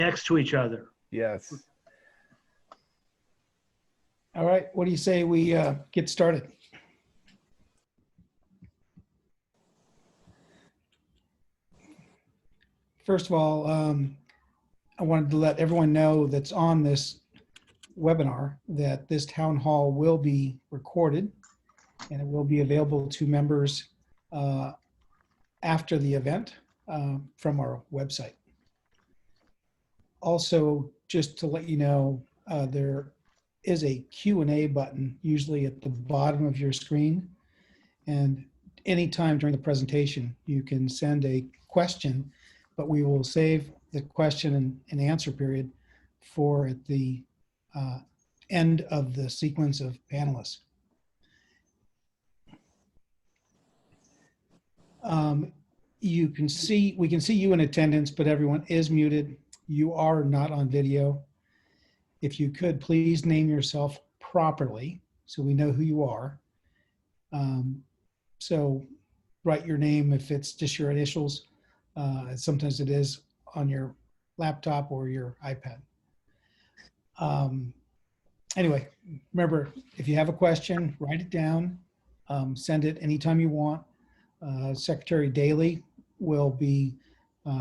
next to each other. Yes. All right, what do you say we get started? First of all, I wanted to let everyone know that's on this webinar that this town hall will be recorded and it will be available to members after the event from our website. Also, just to let you know, there is a Q&A button usually at the bottom of your screen, and anytime during the presentation you can send a question, but we will save the question and answer period for at the end of the sequence of panelists. We can see you in attendance, but everyone is muted. You are not on video. If you could please name yourself properly so we know who you are. So write your name if it's just your initials. Sometimes it is on your laptop or your iPad. Anyway, remember, if you have a question, write it down, send it anytime you want. Secretary Daly will be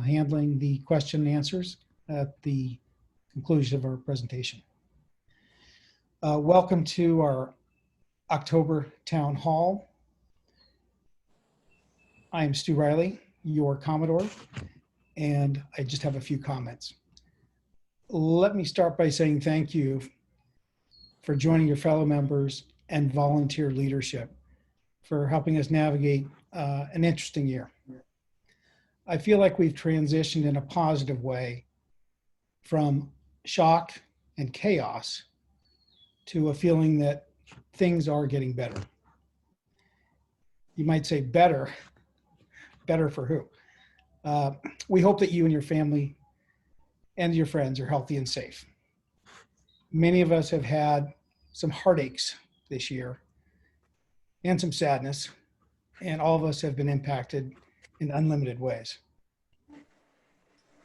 handling the question and answers at the conclusion of our presentation. Welcome to our October Town Hall. I am Stu Riley, your Commodore, and I just have a few comments. Let me start by saying thank you for joining your fellow members and volunteer leadership for helping us navigate an interesting year. I feel like we've transitioned in a positive way from shock and chaos to a feeling that things are getting better. You might say better. Better for who? We hope that you and your family and your friends are healthy and safe. Many of us have had some heartaches this year and some sadness, and all of us have been impacted in unlimited ways.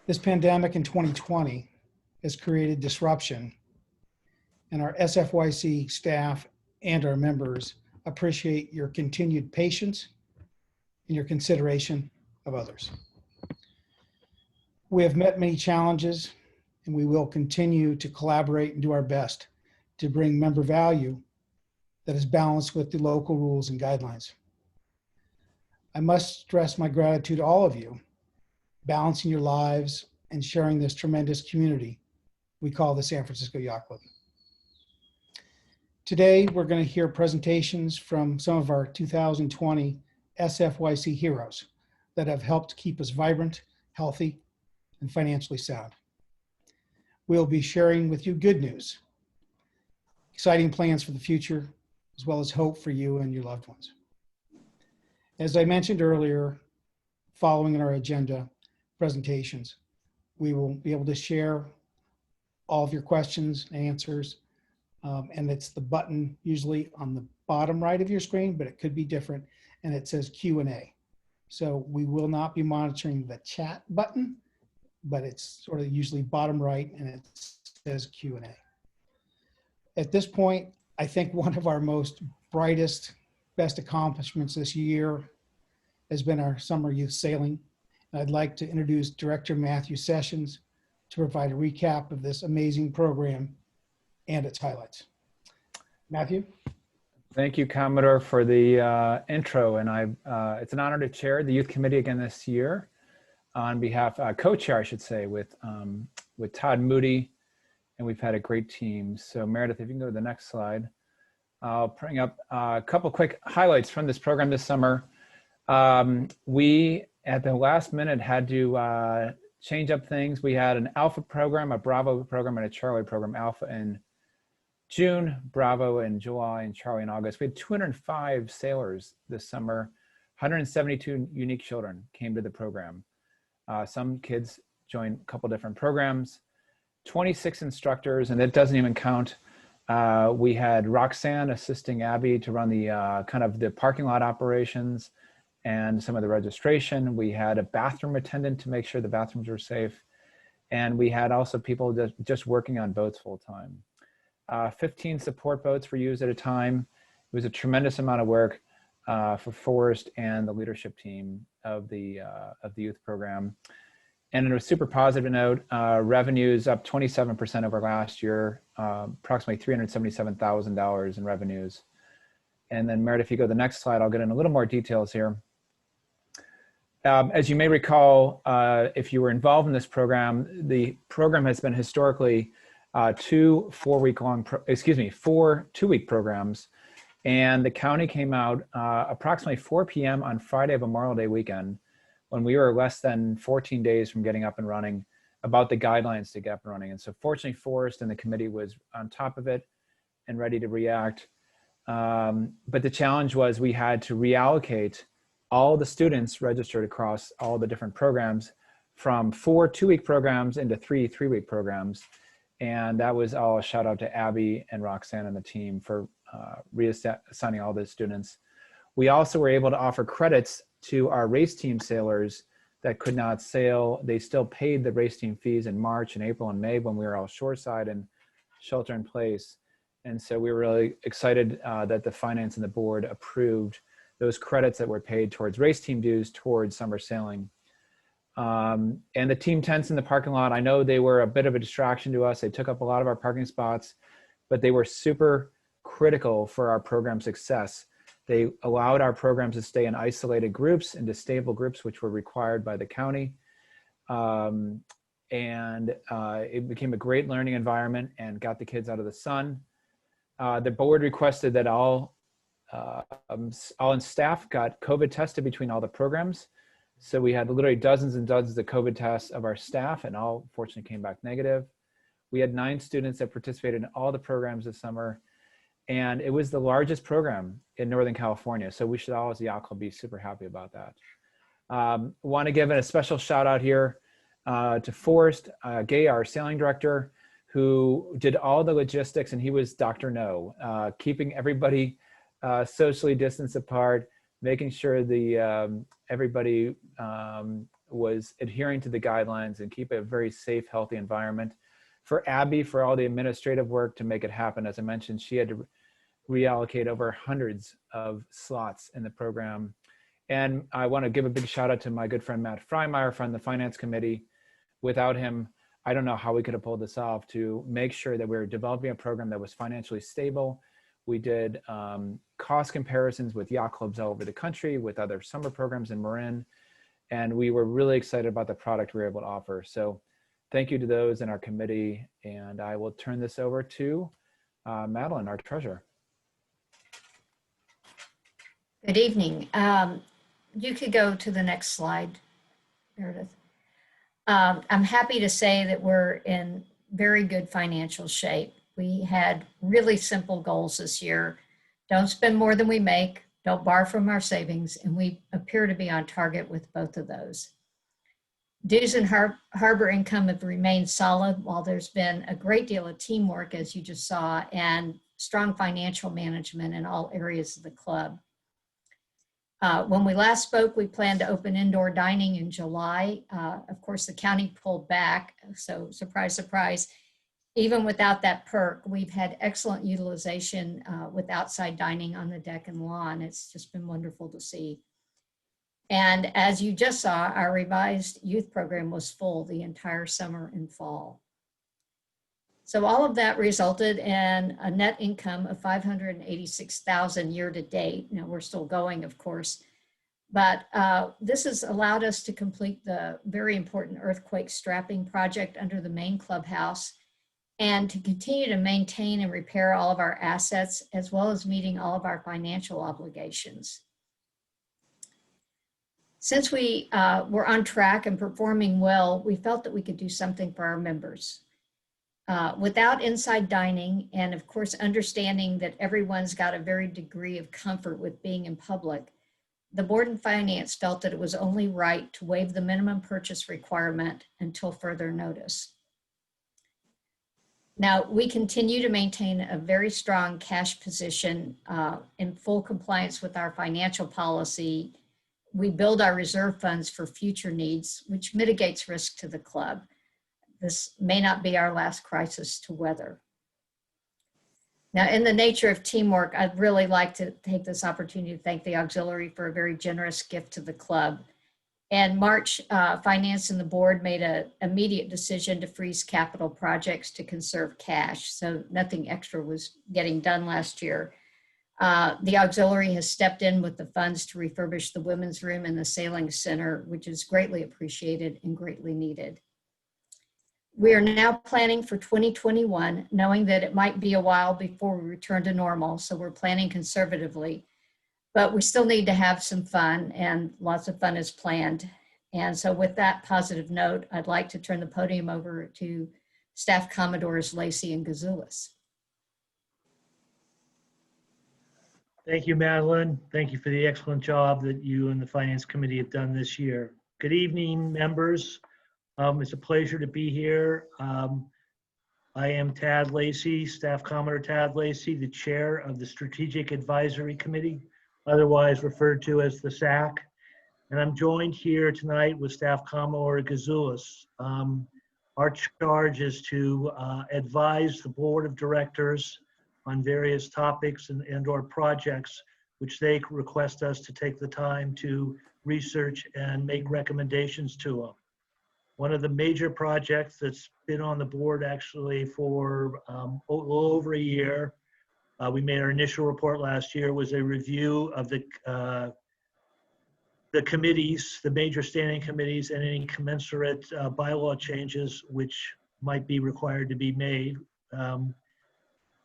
This pandemic in 2020 has created disruption, and our SFYC staff and our members appreciate your continued patience and your consideration of others. We have met many challenges, and we will continue to collaborate and do our best to bring member value that is balanced with the local rules and guidelines. I must stress my gratitude to all of you, balancing your lives and sharing this tremendous community we call the San Francisco Yacht Club. Today, we're going to hear presentations from some of our 2020 SFYC heroes that have helped keep us vibrant, healthy, and financially sound. We'll be sharing with you good news, exciting plans for the future, as well as hope for you and your loved ones. As I mentioned earlier, following in our agenda presentations, we will be able to share all of your questions and answers, and it's the button usually on the bottom right of your screen, but it could be different, and it says Q&A. So we will not be monitoring the chat button, but it's sort of usually bottom right, and it says Q&A. At this point, I think one of our most brightest, best accomplishments this year has been our summer youth sailing. And I'd like to introduce Director Matthew Sessions to provide a recap of this amazing program and its highlights. Matthew? Thank you, Commodore, for the intro. And it's an honor to chair the youth committee again this year on behalf, co-chair, I should say, with Todd Moody. And we've had a great team. So Meredith, if you can go to the next slide. I'll bring up a couple quick highlights from this program this summer. We, at the last minute, had to change up things. We had an Alpha program, a Bravo program, and a Charlie program. Alpha in June, Bravo in July, and Charlie in August. We had 205 sailors this summer. 172 unique children came to the program. Some kids joined a couple different programs. 26 instructors, and that doesn't even count. We had Roxanne assisting Abby to run the kind of the parking lot operations and some of the registration. We had a bathroom attendant to make sure the bathrooms were safe. And we had also people just working on boats full time. 15 support boats were used at a time. It was a tremendous amount of work for Forrest and the leadership team of the youth program. And on a super positive note, revenues up 27% over last year, approximately $377,000 in revenues. And then Meredith, if you go to the next slide, I'll get in a little more details here. As you may recall, if you were involved in this program, the program has been historically four 2-week programs. And the county came out approximately 4 p.m. on Friday of Memorial Day weekend, when we were less than 14 days from getting up and running, about the guidelines to get up and running. And so fortunately, Forrest and the committee was on top of it and ready to react. But the challenge was we had to reallocate all the students registered across all the different programs from 4 2-week programs into 3 3-week programs. And that was all a shout out to Abby and Roxanne and the team for reassigning all the students. We also were able to offer credits to our race team sailors that could not sail. They still paid the race team fees in March and April and May when we were all shoreside and shelter in place. And so we were really excited that the finance and the board approved those credits that were paid towards race team dues towards summer sailing. And the team tents in the parking lot, I know they were a bit of a distraction to us. They took up a lot of our parking spots, but they were super critical for our program success. They allowed our programs to stay in isolated groups, into stable groups, which were required by the county. It became a great learning environment and got the kids out of the sun. The board requested that all in staff got COVID tested between all the programs. So we had literally dozens and dozens of COVID tests of our staff, and all fortunately came back negative. We had 9 students that participated in all the programs this summer. And it was the largest program in Northern California. So we should all, as the yacht club, be super happy about that. Want to give a special shout out here to Forrest Gay, our sailing director, who did all the logistics, and he was Dr. No, keeping everybody socially distanced apart, making sure everybody was adhering to the guidelines and keep a very safe, healthy environment. For Abby, for all the administrative work to make it happen, as I mentioned, she had to reallocate over hundreds of slots in the program. And I want to give a big shout out to my good friend, Matt Freimeyer from the finance committee. Without him, I don't know how we could have pulled this off to make sure that we were developing a program that was financially stable. We did cost comparisons with yacht clubs all over the country, with other summer programs in Marin. And we were really excited about the product we were able to offer. So thank you to those in our committee. And I will turn this over to Madeline, our treasurer. Good evening. You could go to the next slide, Meredith. I'm happy to say that we're in very good financial shape. We had really simple goals this year. Don't spend more than we make, don't borrow from our savings, and we appear to be on target with both of those. Dues and harbor income have remained solid, while there's been a great deal of teamwork, as you just saw, and strong financial management in all areas of the club. When we last spoke, we planned to open indoor dining in July. Of course, the county pulled back, so surprise, surprise. Even without that perk, we've had excellent utilization with outside dining on the deck and lawn. It's just been wonderful to see. And as you just saw, our revised youth program was full the entire summer and fall. So all of that resulted in a net income of $586,000 year to date. Now we're still going, of course, but this has allowed us to complete the very important earthquake strapping project under the main clubhouse, and to continue to maintain and repair all of our assets, as well as meeting all of our financial obligations. Since we were on track and performing well, we felt that we could do something for our members. Without inside dining, and of course, understanding that everyone's got a very degree of comfort with being in public, the board and finance felt that it was only right to waive the minimum purchase requirement until further notice. Now, we continue to maintain a very strong cash position in full compliance with our financial policy. We build our reserve funds for future needs, which mitigates risk to the club. this may not be our last crisis to weather. Now, in the nature of teamwork, I'd really like to take this opportunity to thank the auxiliary for a very generous gift to the club. In March, Finance and the board made an immediate decision to freeze capital projects to conserve cash, so nothing extra was getting done last year. The auxiliary has stepped in with the funds to refurbish the women's room and the sailing center, which is greatly appreciated and greatly needed. We are now planning for 2021, knowing that it might be a while before we return to normal, so we're planning conservatively. But we still need to have some fun, and lots of fun is planned. And so with that positive note, I'd like to turn the podium over to Staff Commodores Lacey and Gazoulis. Thank you, Madeline. Thank you for the excellent job that you and the Finance Committee have done this year. Good evening, members. It's a pleasure to be here. I am Tad Lacey, Staff Commodore Tad Lacey, the chair of the Strategic Advisory Committee, otherwise referred to as the SAC. And I'm joined here tonight with Staff Commodore Gazoulis. Our charge is to advise the board of directors on various topics and or projects which they request us to take the time to research and make recommendations to them. One of the major projects that's been on the board actually for a little over a year, we made our initial report last year, was a review of the committees, the major standing committees, and any commensurate bylaw changes which might be required to be made.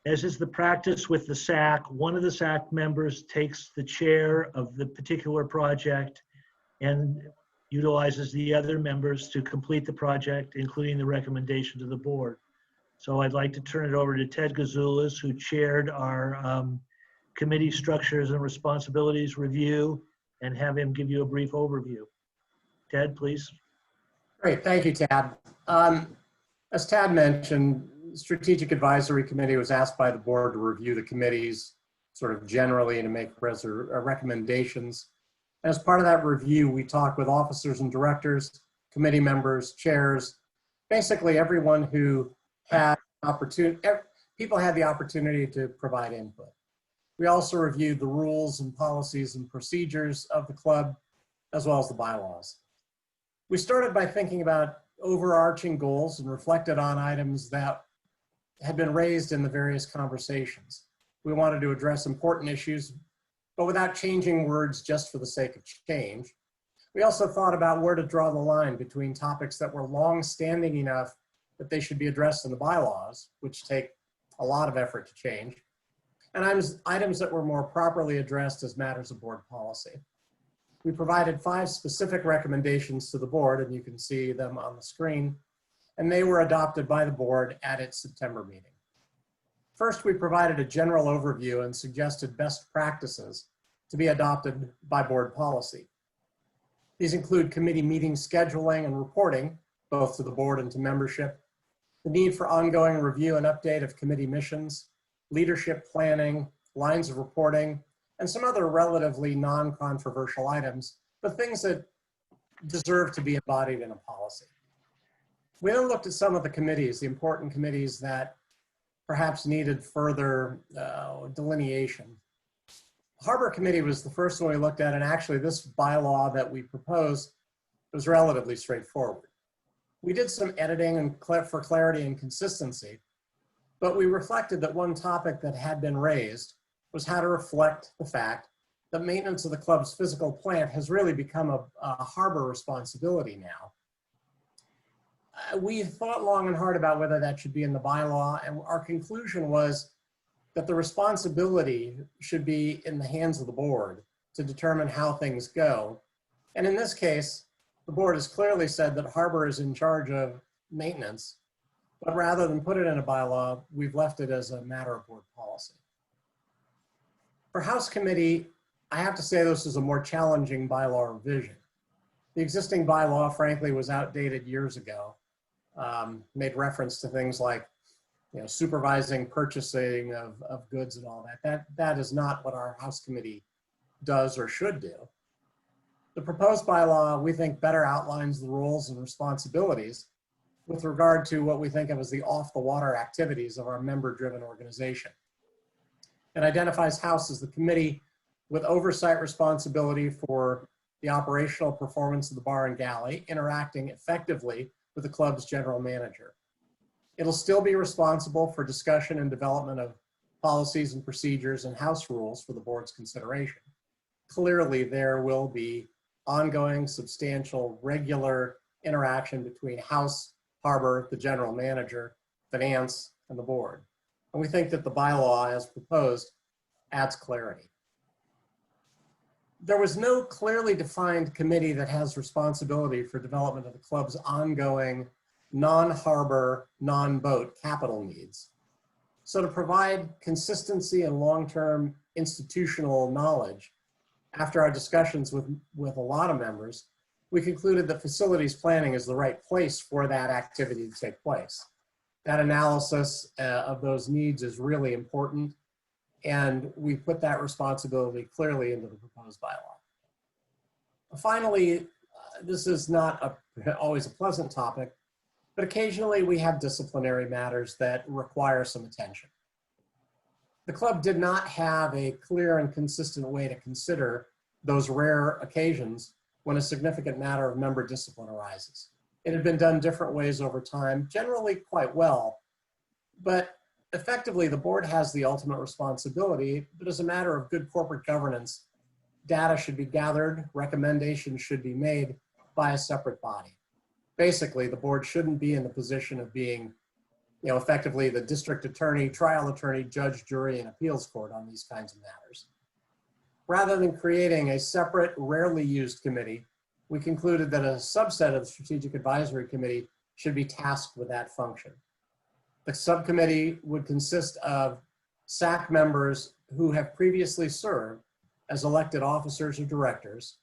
As is the practice with the SAC, one of the SAC members takes the chair of the particular project and utilizes the other members to complete the project, including the recommendation to the board. So I'd like to turn it over to Ted Gazoulis, who chaired our committee structures and responsibilities review, and have him give you a brief overview. Ted, please. Great, thank you, Tad. As Tad mentioned, Strategic Advisory Committee was asked by the board to review the committees sort of generally and to make recommendations. As part of that review, we talked with officers and directors, committee members, chairs, basically everyone who had opportunity, people had the opportunity to provide input. We also reviewed the rules and policies and procedures of the club, as well as the bylaws. We started by thinking about overarching goals and reflected on items that had been raised in the various conversations. We wanted to address important issues, but without changing words just for the sake of change. We also thought about where to draw the line between topics that were long-standing enough that they should be addressed in the bylaws, which take a lot of effort to change, and items that were more properly addressed as matters of board policy. We provided 5 specific recommendations to the board, and you can see them on the screen, and they were adopted by the board at its September meeting. First, we provided a general overview and suggested best practices to be adopted by board policy. These include committee meeting scheduling and reporting, both to the board and to membership, the need for ongoing review and update of committee missions, leadership planning, lines of reporting, and some other relatively non-controversial items, but things that deserve to be embodied in a policy. We then looked at some of the committees, the important committees that perhaps needed further delineation. Harbor Committee was the first one we looked at, and actually this bylaw that we proposed was relatively straightforward. We did some editing and for clarity and consistency, but we reflected that one topic that had been raised was how to reflect the fact that maintenance of the club's physical plant has really become a harbor responsibility now. We thought long and hard about whether that should be in the bylaw, and our conclusion was that the responsibility should be in the hands of the board to determine how things go. And in this case, the board has clearly said that Harbor is in charge of maintenance, but rather than put it in a bylaw, we've left it as a matter of board policy. For House Committee, I have to say this is a more challenging bylaw revision. The existing bylaw, frankly, was outdated years ago. Made reference to things like, supervising purchasing of goods and all that. That is not what our House Committee does or should do. The proposed bylaw, we think, better outlines the roles and responsibilities with regard to what we think of as the off-the-water activities of our member-driven organization. It identifies House as the committee with oversight responsibility for the operational performance of the bar and galley, interacting effectively with the club's general manager. It'll still be responsible for discussion and development of policies and procedures and house rules for the board's consideration. Clearly, there will be ongoing, substantial, regular interaction between House, Harbor, the general manager, finance, and the board. And we think that the bylaw as proposed adds clarity. There was no clearly defined committee that has responsibility for development of the club's ongoing non-harbor, non-boat capital needs. So to provide consistency and long-term institutional knowledge, after our discussions with a lot of members, we concluded that facilities planning is the right place for that activity to take place. That analysis of those needs is really important, and we put that responsibility clearly into the proposed bylaw. Finally, this is not always a pleasant topic, but occasionally we have disciplinary matters that require some attention. The club did not have a clear and consistent way to consider those rare occasions when a significant matter of member discipline arises. It had been done different ways over time, generally quite well, but effectively the board has the ultimate responsibility, but as a matter of good corporate governance, data should be gathered, recommendations should be made by a separate body. Basically, the board shouldn't be in the position of being, effectively the district attorney, trial attorney, judge, jury, and appeals court on these kinds of matters. Rather than creating a separate, rarely used committee, we concluded that a subset of the Strategic Advisory Committee should be tasked with that function. The subcommittee would consist of SAC members who have previously served as elected officers or directors,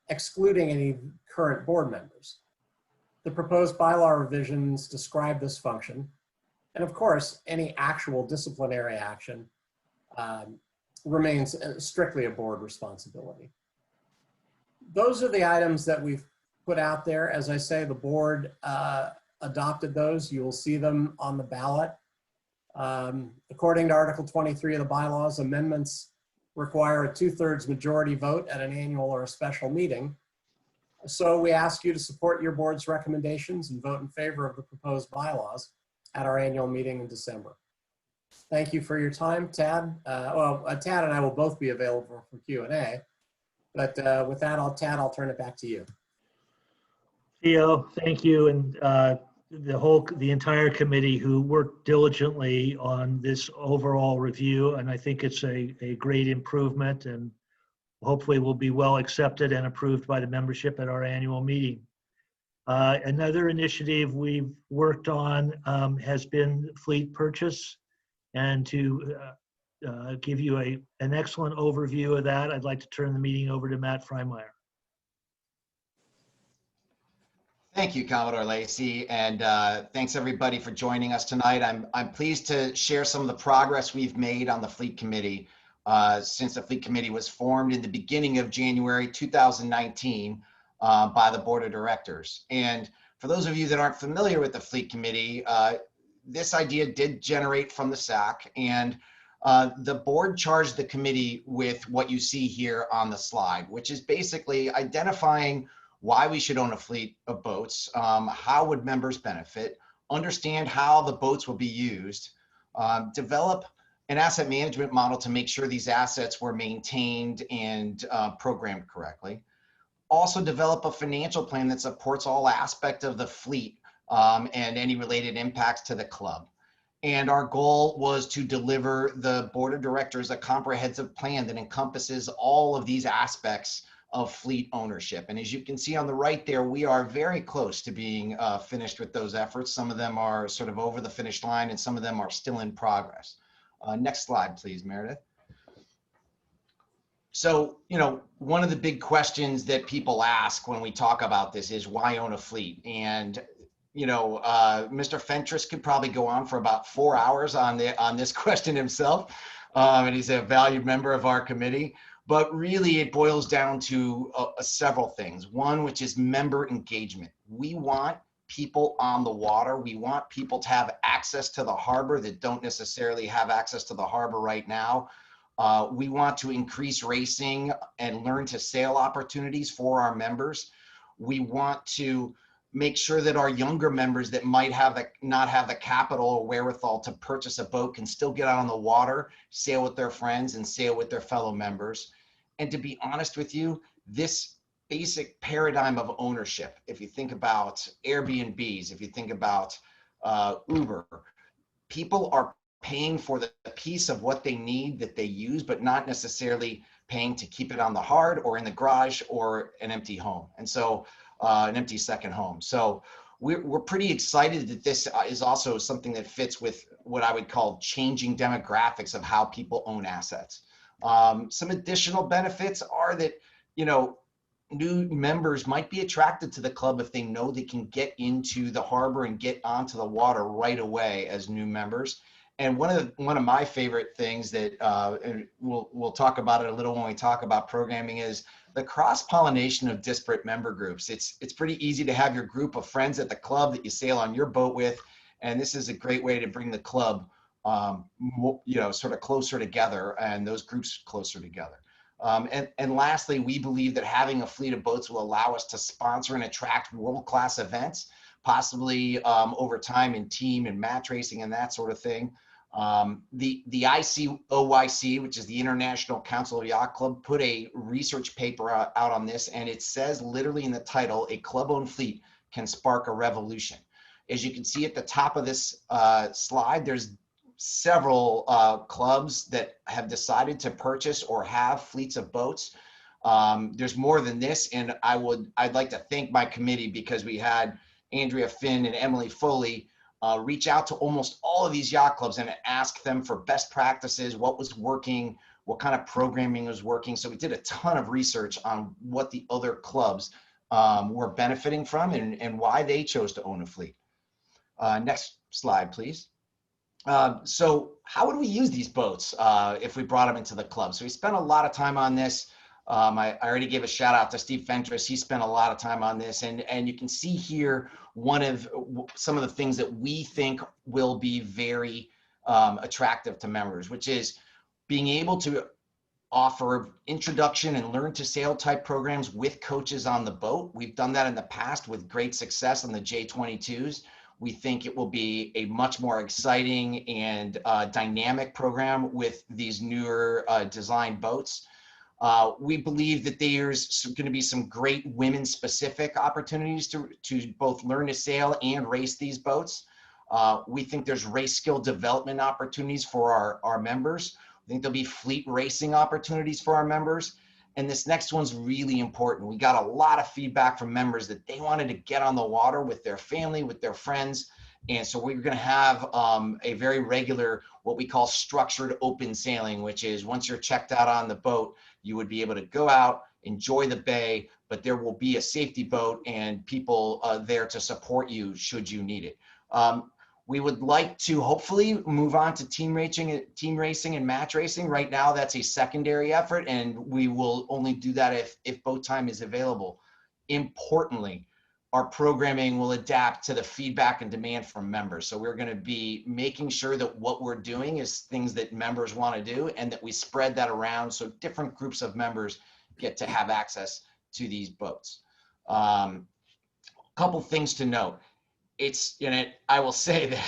excluding any current board members. The proposed bylaw revisions describe this function, and of course, any actual disciplinary action remains strictly a board responsibility. Those are the items that we've put out there. As I say, the board adopted those. You will see them on the ballot. According to Article 23 of the bylaws, amendments require a 2/3 majority vote at an annual or a special meeting. So we ask you to support your board's recommendations and vote in favor of the proposed bylaws at our annual meeting in December. Thank you for your time, Tad. Tad and I will both be available for Q&A. But with that, Tad, I'll turn it back to you. Theo, thank you, and the entire committee who worked diligently on this overall review, and I think it's a great improvement, and hopefully will be well accepted and approved by the membership at our annual meeting. Another initiative we've worked on has been fleet purchase, and to give you an excellent overview of that, I'd like to turn the meeting over to Matt Freimeyer. Thank you, Commodore Lacey, and thanks everybody for joining us tonight. I'm pleased to share some of the progress we've made on the Fleet Committee since the Fleet Committee was formed in the beginning of January 2019 by the Board of Directors. And for those of you that aren't familiar with the Fleet Committee, this idea did generate from the SAC, and the board charged the committee with what you see here on the slide, which is basically identifying why we should own a fleet of boats, how would members benefit, understand how the boats will be used, develop an asset management model to make sure these assets were maintained and programmed correctly. Also develop a financial plan that supports all aspects of the fleet and any related impacts to the club. And our goal was to deliver the board of directors a comprehensive plan that encompasses all of these aspects of fleet ownership. And as you can see on the right there, we are very close to being finished with those efforts. Some of them are sort of over the finish line and some of them are still in progress. Next slide, please, Meredith. So, one of the big questions that people ask when we talk about this is why own a fleet? And, Mr. Fentress could probably go on for about 4 hours on this question himself. And he's a valued member of our committee. But really, it boils down to several things. One, which is member engagement. We want people on the water. We want people to have access to the harbor that don't necessarily have access to the harbor right now. We want to increase racing and learn to sail opportunities for our members. We want to make sure that our younger members that might not have the capital or wherewithal to purchase a boat can still get out on the water, sail with their friends, and sail with their fellow members. And to be honest with you, this basic paradigm of ownership, if you think about Airbnbs, if you think about Uber, people are paying for the piece of what they need that they use, but not necessarily paying to keep it on the hard or in the garage or an empty home. And so an empty second home. So we're pretty excited that this is also something that fits with what I would call changing demographics of how people own assets. Some additional benefits are that, you know, new members might be attracted to the club if they know they can get into the harbor and get onto the water right away as new members. And one of my favorite things that and we'll talk about it a little when we talk about programming is the cross-pollination of disparate member groups. It's pretty easy to have your group of friends at the club that you sail on your boat with, and this is a great way to bring the club, you know, sort of closer together and those groups closer together. And lastly, we believe that having a fleet of boats will allow us to sponsor and attract world-class events, possibly over time in team and match racing and that sort of thing. The SFYC, which is the International Council of Yacht Club, put a research paper out on this, and it says literally in the title, a club-owned fleet can spark a revolution. As you can see at the top of this slide, there's several clubs that have decided to purchase or have fleets of boats. There's more than this, and I'd like to thank my committee because we had Andrea Finn and Emily Foley reach out to almost all of these yacht clubs and ask them for best practices, what was working, what kind of programming was working. So we did a ton of research on what the other clubs were benefiting from and why they chose to own a fleet. Next slide, please. So how would we use these boats if we brought them into the club? So we spent a lot of time on this. I already gave a shout out to Steve Fentress. He spent a lot of time on this, and you can see here some of the things that we think will be very attractive to members, which is being able to offer introduction and learn to sail type programs with coaches on the boat. We've done that in the past with great success on the J22s. We think it will be a much more exciting and dynamic program with these newer design boats. We believe that there's going to be some great women-specific opportunities to both learn to sail and race these boats. We think there's race skill development opportunities for our members. I think there'll be fleet racing opportunities for our members. And this next one's really important. We got a lot of feedback from members that they wanted to get on the water with their family, with their friends. And so we're going to have a very regular, what we call structured open sailing, which is once you're checked out on the boat, you would be able to go out, enjoy the bay, but there will be a safety boat and people there to support you should you need it. We would like to hopefully move on to team racing and match racing. Right now, that's a secondary effort, and we will only do that if boat time is available. Importantly, our programming will adapt to the feedback and demand from members. So we're going to be making sure that what we're doing is things that members want to do and that we spread that around so different groups of members get to have access to these boats. Couple things to note. I will say that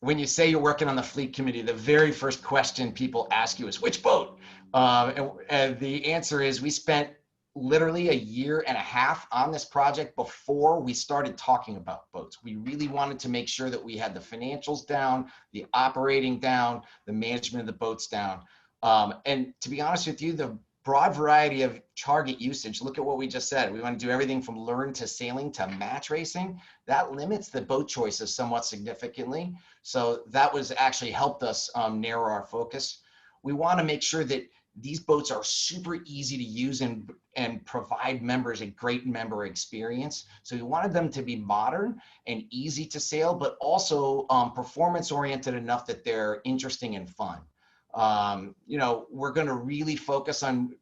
when you say you're working on the fleet committee, the very first question people ask you is, which boat? And the answer is we spent literally a year and a half on this project before we started talking about boats. We really wanted to make sure that we had the financials down, the operating down, the management of the boats down. And to be honest with you, the broad variety of target usage, look at what we just said. We want to do everything from learn to sailing to match racing. That limits the boat choices somewhat significantly. So that was actually helped us narrow our focus. We want to make sure that these boats are super easy to use and provide members a great member experience. So we wanted them to be modern and easy to sail, but also performance oriented enough that they're interesting and fun. You know, we're going to really focus on,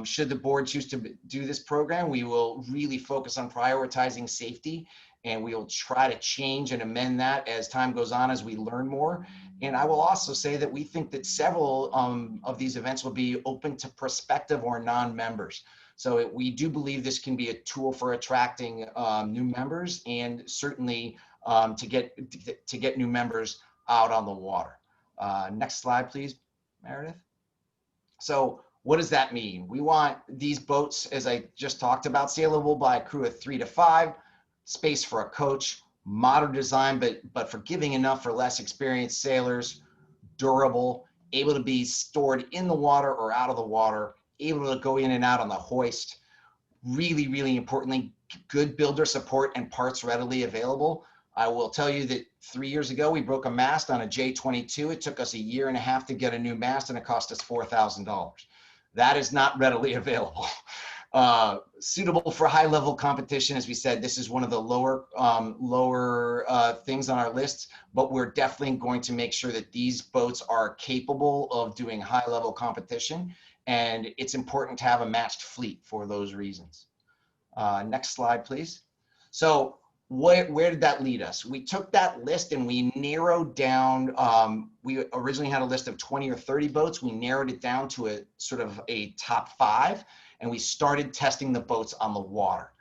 should the board choose to do this program, we will really focus on prioritizing safety and we will try to change and amend that as time goes on as we learn more. And I will also say that we think that several of these events will be open to prospective or non-members. So we do believe this can be a tool for attracting new members, and certainly to get new members out on the water. Next slide, please, Meredith. So what does that mean? We want these boats, as I just talked about, sailable by a crew of 3 to 5, space for a coach, modern design, but forgiving enough for less experienced sailors, durable, able to be stored in the water or out of the water, able to go in and out on the hoist. Really, really importantly, good builder support and parts readily available. I will tell you that 3 years ago, we broke a mast on a J22. It took us 1.5 years to get a new mast, and it cost us $4,000. That is not readily available. Suitable for high level competition. As we said, this is one of the lower things on our list, but we're definitely going to make sure that these boats are capable of doing high level competition. And it's important to have a matched fleet for those reasons. Next slide, please. So where did that lead us? We took that list and we narrowed down, we originally had a list of 20 or 30 boats. We narrowed it down to a sort of a top 5, and we started testing the boats on the water.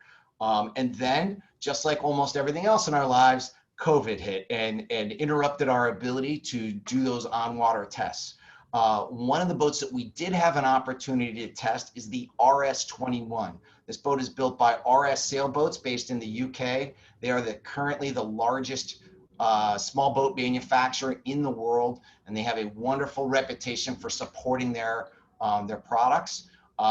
And then, just like almost everything else in our lives, COVID hit and interrupted our ability to do those on-water tests. One of the boats that we did have an opportunity to test is the RS-21. This boat is built by RS Sailboats based in the UK. They are currently the largest small boat manufacturer in the world, and they have a wonderful reputation for supporting their products.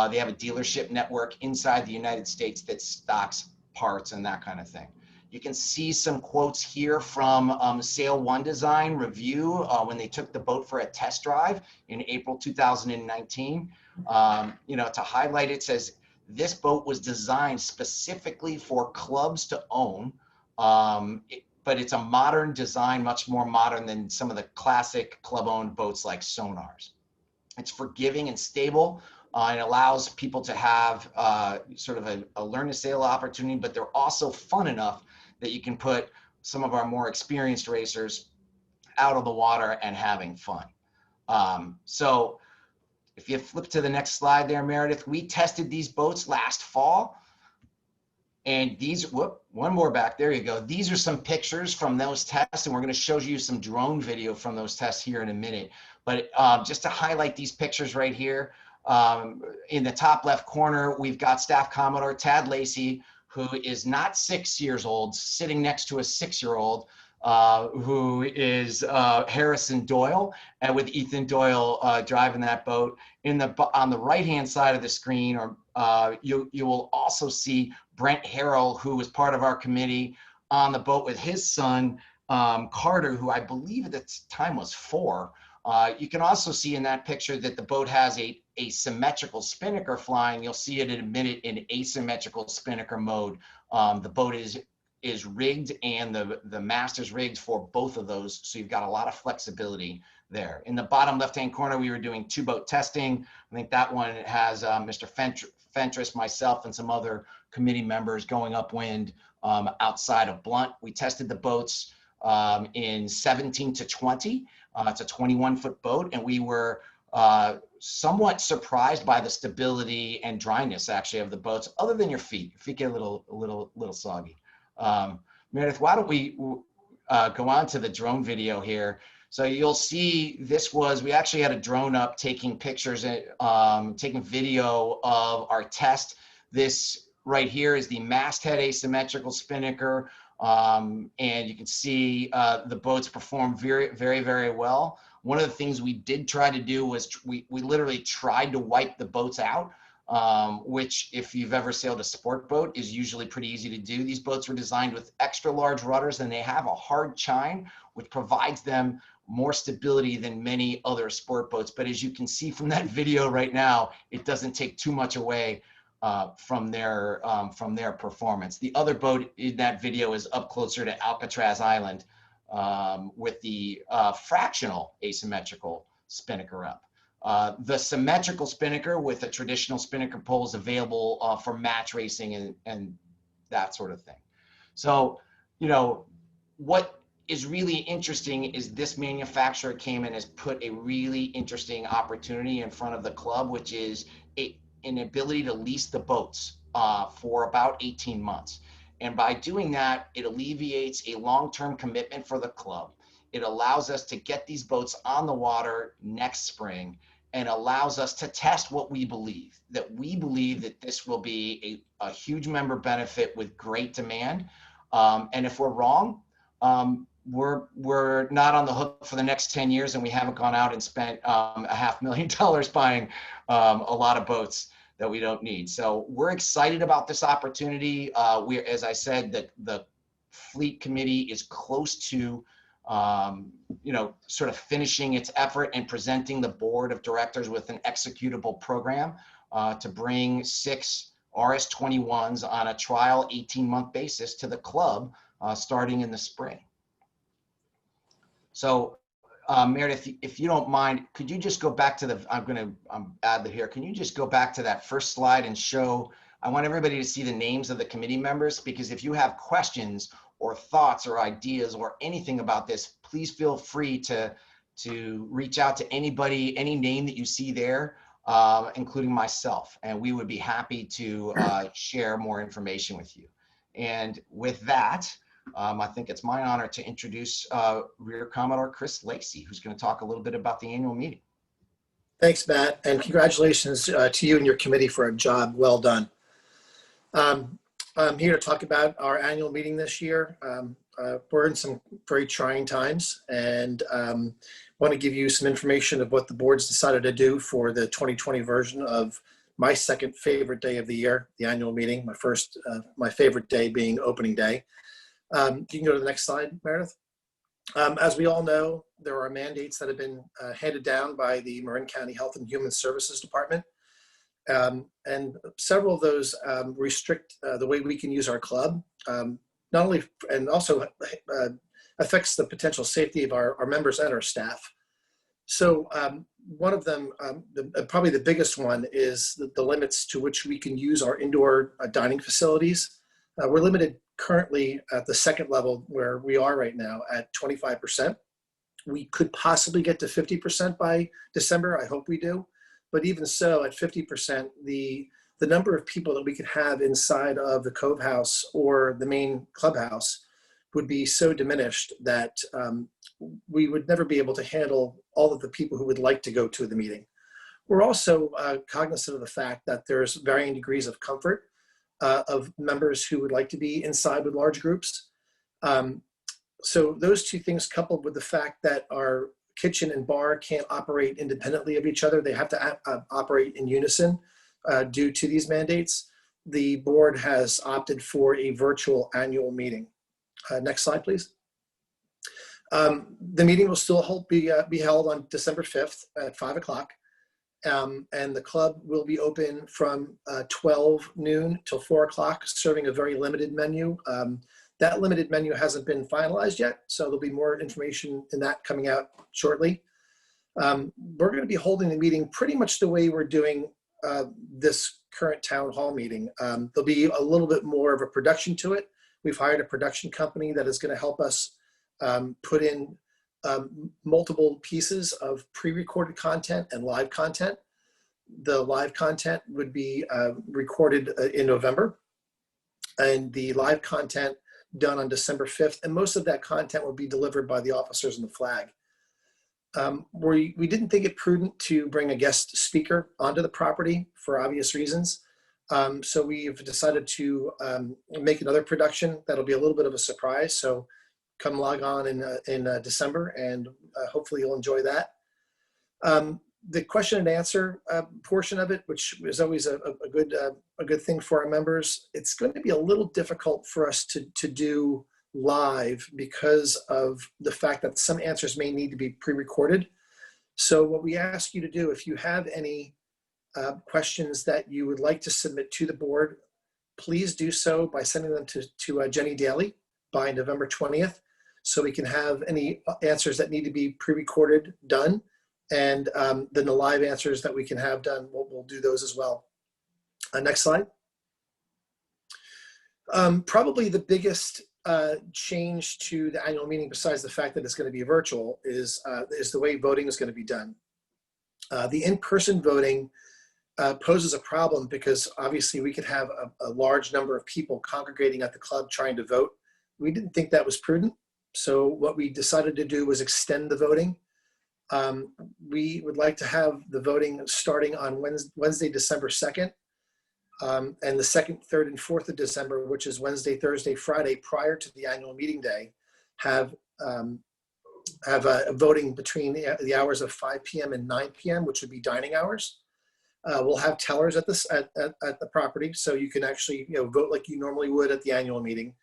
They have a dealership network inside the United States that stocks parts and that kind of thing. You can see some quotes here from Sail One Design Review when they took the boat for a test drive in April 2019. To highlight, it says, this boat was designed specifically for clubs to own, but it's a modern design, much more modern than some of the classic club-owned boats like Sonars. It's forgiving and stable. And allows people to have sort of a learn to sail opportunity, but they're also fun enough that you can put some of our more experienced racers out of the water and having fun. So if you flip to the next slide there, Meredith, we tested these boats last fall. And these, one more back, there you go. These are some pictures from those tests, and we're going to show you some drone video from those tests here in a minute. But just to highlight these pictures right here, in the top left corner, we've got Staff Commodore Tad Lacey, who is not 6 years old, sitting next to a 6-year-old, who is Harrison Doyle, and with Ethan Doyle driving that boat. On the right-hand side of the screen, you will also see Brent Harrell, who was part of our committee, on the boat with his son, Carter, who I believe at the time was 4. You can also see in that picture that the boat has a symmetrical spinnaker flying. You'll see it in a minute in asymmetrical spinnaker mode. The boat is rigged, and the mast is rigged for both of those, so you've got a lot of flexibility there. In the bottom left-hand corner, we were doing 2-boat testing. I think that one has Mr. Fentress, myself, and some other committee members going upwind outside of Blunt. We tested the boats in 17 to 20. It's a 21-foot boat, and we were somewhat surprised by the stability and dryness, actually, of the boats, other than your feet. Your feet get a little soggy. Meredith, why don't we go on to the drone video here? So you'll see we actually had a drone up taking pictures, taking video of our test. This right here is the masthead asymmetrical spinnaker. And you can see the boats perform very, very, very well. One of the things we did try to do was we literally tried to wipe the boats out, which if you've ever sailed a sport boat is usually pretty easy to do. These boats were designed with extra large rudders, and they have a hard chine, which provides them more stability than many other sport boats. But as you can see from that video right now, it doesn't take too much away from their performance. The other boat in that video is up closer to Alcatraz Island with the fractional asymmetrical spinnaker up. The symmetrical spinnaker with a traditional spinnaker pole is available for match racing and that sort of thing. So you know, what is really interesting is this manufacturer came and has put a really interesting opportunity in front of the club, which is an ability to lease the boats for about 18 months. And by doing that, it alleviates a long-term commitment for the club. It allows us to get these boats on the water next spring and allows us to test what we believe, that this will be a huge member benefit with great demand. And if we're wrong, we're not on the hook for the next 10 years, and we haven't gone out and spent $500,000 buying a lot of boats that we don't need. So we're excited about this opportunity. As I said, the fleet committee is close to sort of finishing its effort and presenting the board of directors with an executable program to bring 6 RS-21s on a trial 18-month basis to the club starting in the spring. So Meredith, if you don't mind, could you just go back to I'm add here. Can you just go back to that first slide and show, I want everybody to see the names of the committee members, because if you have questions or thoughts or ideas or anything about this, please feel free to reach out to anybody, any name that you see there, including myself, and we would be happy to share more information with you. And with that, I think it's my honor to introduce Rear Commodore Chris Lacey, who's going to talk a little bit about the annual meeting. Thanks, Matt, and congratulations to you and your committee for a job well done. I'm here to talk about our annual meeting this year. We're in some very trying times, and want to give you some information of what the board's decided to do for the 2020 version of my second favorite day of the year, the annual meeting. My favorite day being opening day. You can go to the next slide, Meredith. As we all know, there are mandates that have been handed down by the Marin County Health and Human Services Department. And several of those restrict the way we can use our club, not only, and also affects the potential safety of our members and our staff. So one of them, probably the biggest one, is the limits to which we can use our indoor dining facilities. We're limited currently at the second level where we are right now at 25%. We could possibly get to 50% by December. I hope we do. But even so, at 50%, the number of people that we could have inside of the Cove House or the main clubhouse would be so diminished that we would never be able to handle all of the people who would like to go to the meeting. We're also cognizant of the fact that there's varying degrees of comfort of members who would like to be inside with large groups. So those two things, coupled with the fact that our kitchen and bar can't operate independently of each other, they have to operate in unison due to these mandates, the board has opted for a virtual annual meeting. Next slide, please. The meeting will still be held on December 5th at 5 o'clock. And the club will be open from 12 noon till 4 o'clock, serving a very limited menu. That limited menu hasn't been finalized yet, so there'll be more information in that coming out shortly. We're going to be holding the meeting pretty much the way we're doing this current town hall meeting. There'll be a little bit more of a production to it. We've hired a production company that is going to help us put in multiple pieces of pre-recorded content and live content. The live content would be recorded in November, and the live content done on December 5th, and most of that content will be delivered by the officers in the flag. We didn't think it prudent to bring a guest speaker onto the property for obvious reasons. So we've decided to make another production that'll be a little bit of a surprise. So come log on in December, and hopefully you'll enjoy that. The question and answer portion of it, which is always a good thing for our members, it's going to be a little difficult for us to do live because of the fact that some answers may need to be pre-recorded. So what we ask you to do, if you have any questions that you would like to submit to the board, please do so by sending them to Jenny Daly by November 20th, so we can have any answers that need to be pre-recorded done. And then the live answers that we can have done, we'll do those as well. Next slide. Probably the biggest change to the annual meeting, besides the fact that it's going to be virtual, is the way voting is going to be done. The in-person voting poses a problem because obviously we could have a large number of people congregating at the club trying to vote. We didn't think that was prudent. So what we decided to do was extend the voting. We would like to have the voting starting on Wednesday, December 2nd, and the 2nd, 3rd, and 4th of December, which is Wednesday, Thursday, Friday, prior to the annual meeting day, have voting between the hours of 5 p.m. and 9 p.m., which would be dining hours. We'll have tellers at the property, so you can actually vote like you normally would at the annual meeting,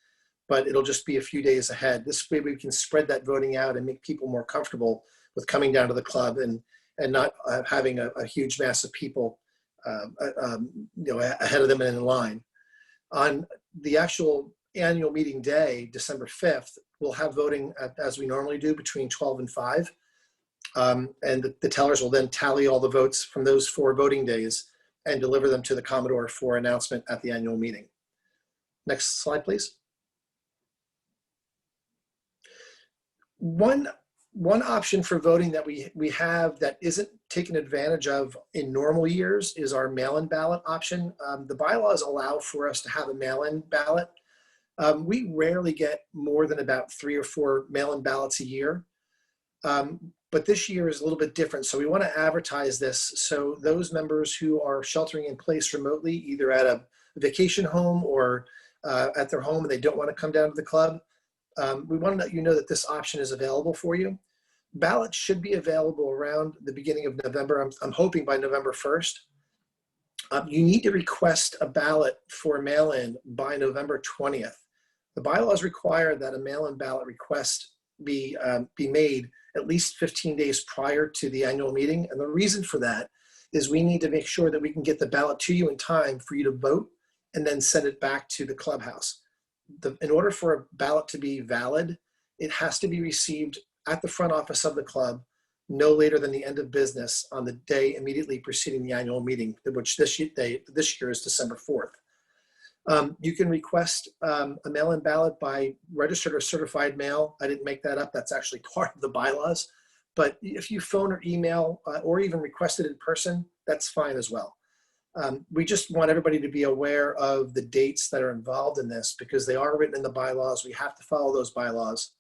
but it'll just be a few days ahead. This way we can spread that voting out and make people more comfortable with coming down to the club and not having a huge mass of people ahead of them and in line. On the actual annual meeting day, December 5th, we'll have voting as we normally do between 12 and 5. And the tellers will then tally all the votes from those 4 voting days and deliver them to the Commodore for announcement at the annual meeting. Next slide, please. One option for voting that we have that isn't taken advantage of in normal years is our mail-in ballot option. The bylaws allow for us to have a mail-in ballot. We rarely get more than about 3 or 4 mail-in ballots a year. But this year is a little bit different. So we want to advertise this so those members who are sheltering in place remotely, either at a vacation home or at their home and they don't want to come down to the club, we want to let you know that this option is available for you. Ballots should be available around the beginning of November. I'm hoping by November 1st. You need to request a ballot for mail-in by November 20th. The bylaws require that a mail-in ballot request be made at least 15 days prior to the annual meeting. And the reason for that is we need to make sure that we can get the ballot to you in time for you to vote and then send it back to the clubhouse. In order for a ballot to be valid, it has to be received at the front office of the club no later than the end of business on the day immediately preceding the annual meeting, which this year is December 4th. You can request a mail-in ballot by registered or certified mail. I didn't make that up. That's actually part of the bylaws. But if you phone or email or even request it in person, that's fine as well. We just want everybody to be aware of the dates that are involved in this because they are written in the bylaws. We have to follow those bylaws.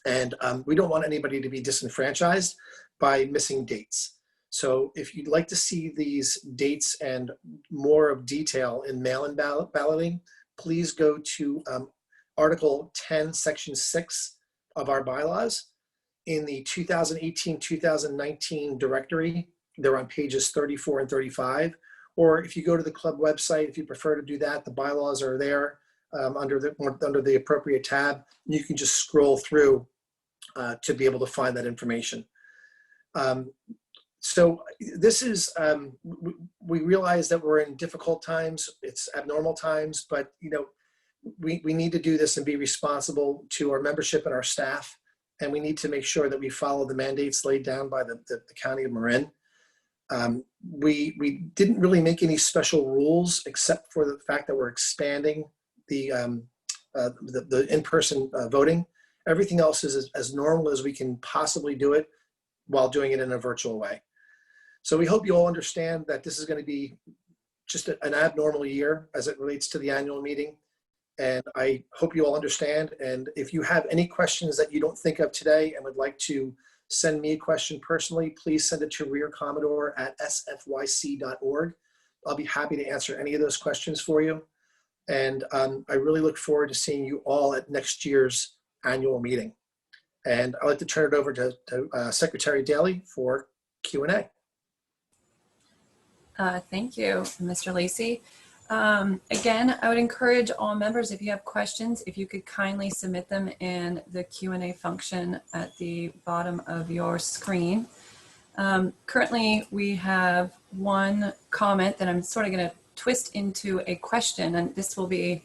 And we don't want anybody to be disenfranchised by missing dates. So if you'd like to see these dates and more of detail in mail-in balloting, please go to Article 10, Section 6 of our bylaws. In the 2018-2019 directory, they're on pages 34 and 35. Or if you go to the club website, if you prefer to do that, the bylaws are there under the appropriate tab. You can just scroll through to be able to find that information. So this is, we realize that we're in difficult times, it's abnormal times, but we need to do this and be responsible to our membership and our staff. And we need to make sure that we follow the mandates laid down by the County of Marin. We didn't really make any special rules except for the fact that we're expanding the in-person voting. Everything else is as normal as we can possibly do it while doing it in a virtual way. So we hope you all understand that this is going to be just an abnormal year as it relates to the annual meeting. And I hope you all understand. And if you have any questions that you don't think of today and would like to send me a question personally, please send it to rearcommodore@sfyc.org. I'll be happy to answer any of those questions for you. And I really look forward to seeing you all at next year's annual meeting. And I'd like to turn it over to Secretary Daly for Q&A. Thank you, Mr. Lacey. Again, I would encourage all members, if you have questions, if you could kindly submit them in the Q&A function at the bottom of your screen. Currently, we have one comment that I'm sort of going to twist into a question, and this will be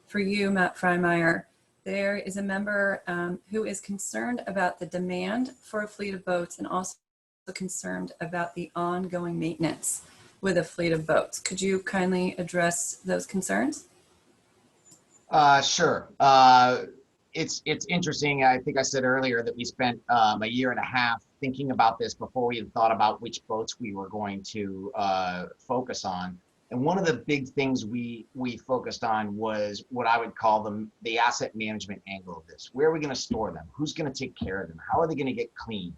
for you, Matt Freimeyer. There is a member who is concerned about the demand for a fleet of boats and also concerned about the ongoing maintenance with a fleet of boats. Could you kindly address those concerns? Sure. it's interesting. I think I said earlier that we spent a year and a half thinking about this before we had thought about which boats we were going to focus on. And one of the big things we focused on was what I would call the asset management angle of this. Where are we going to store them? Who's going to take care of them? How are they going to get clean?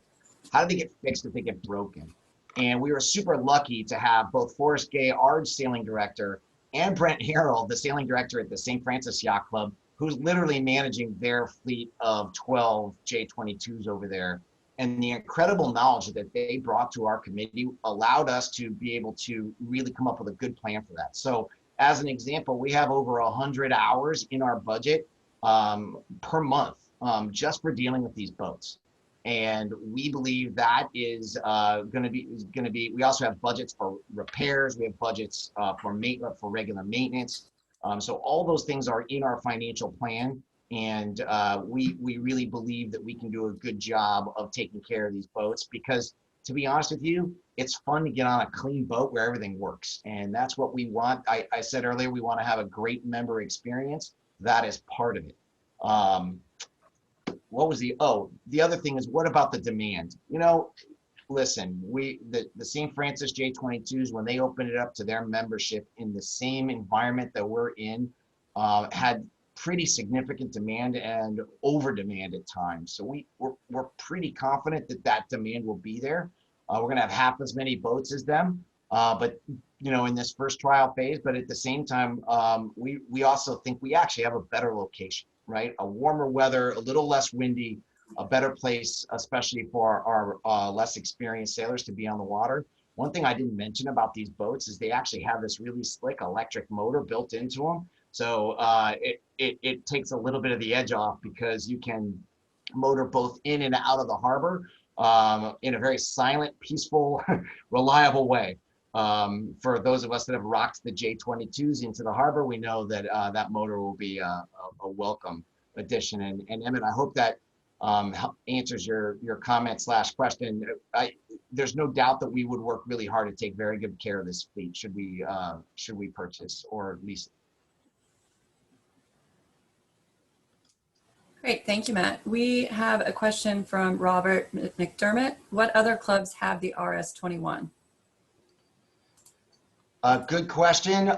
How do they get fixed if they get broken? And we were super lucky to have both Forrest Gay, our sailing director, and Brent Harrell, the sailing director at the St. Francis Yacht Club, who's literally managing their fleet of 12 J22s over there. And the incredible knowledge that they brought to our committee allowed us to be able to really come up with a good plan for that. So as an example, we have over 100 hours in our budget per month just for dealing with these boats. And we believe that is going to be. We also have budgets for repairs. We have budgets for regular maintenance. So all those things are in our financial plan, and we really believe that we can do a good job of taking care of these boats. Because to be honest with you, it's fun to get on a clean boat where everything works, and that's what we want. I said earlier, we want to have a great member experience. That is part of it. What was the other thing is, what about the demand? You know, listen, the St. Francis J22s, when they opened it up to their membership in the same environment that we're in, had pretty significant demand and over demand at times. So we're pretty confident that demand will be there. We're going to have half as many boats as them, but you know, in this first trial phase. But at the same time, we also think we actually have a better location. Right, a warmer weather, a little less windy, a better place, especially for our less experienced sailors to be on the water. One thing I didn't mention about these boats is they actually have this really slick electric motor built into them. So it takes a little bit of the edge off, because you can motor both in and out of the harbor in a very silent, peaceful, reliable way. For those of us that have rocked the J22s into the harbor, we know that that motor will be a welcome addition. And Emmett, I hope that answers your comment / question. There's no doubt that we would work really hard to take very good care of this fleet should we purchase or lease it. Great, thank you, Matt. We have a question from Robert McDermott. What other clubs have the RS21? Good question.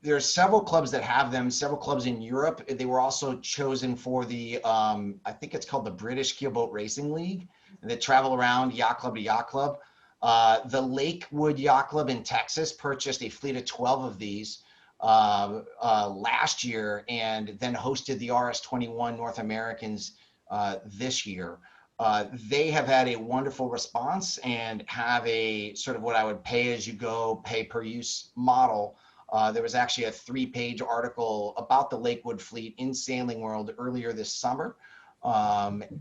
There's several clubs that have them, several clubs in Europe. They were also chosen for the, I think it's called the British Keelboat Racing League, that travel around yacht club to yacht club. The Lakewood Yacht Club in Texas purchased a fleet of 12 of these last year, and then hosted the RS21 North Americans this year. They have had a wonderful response and have a sort of what I would pay as you go, pay per use model. There was actually a 3-page article about the Lakewood fleet in Sailing World earlier this summer.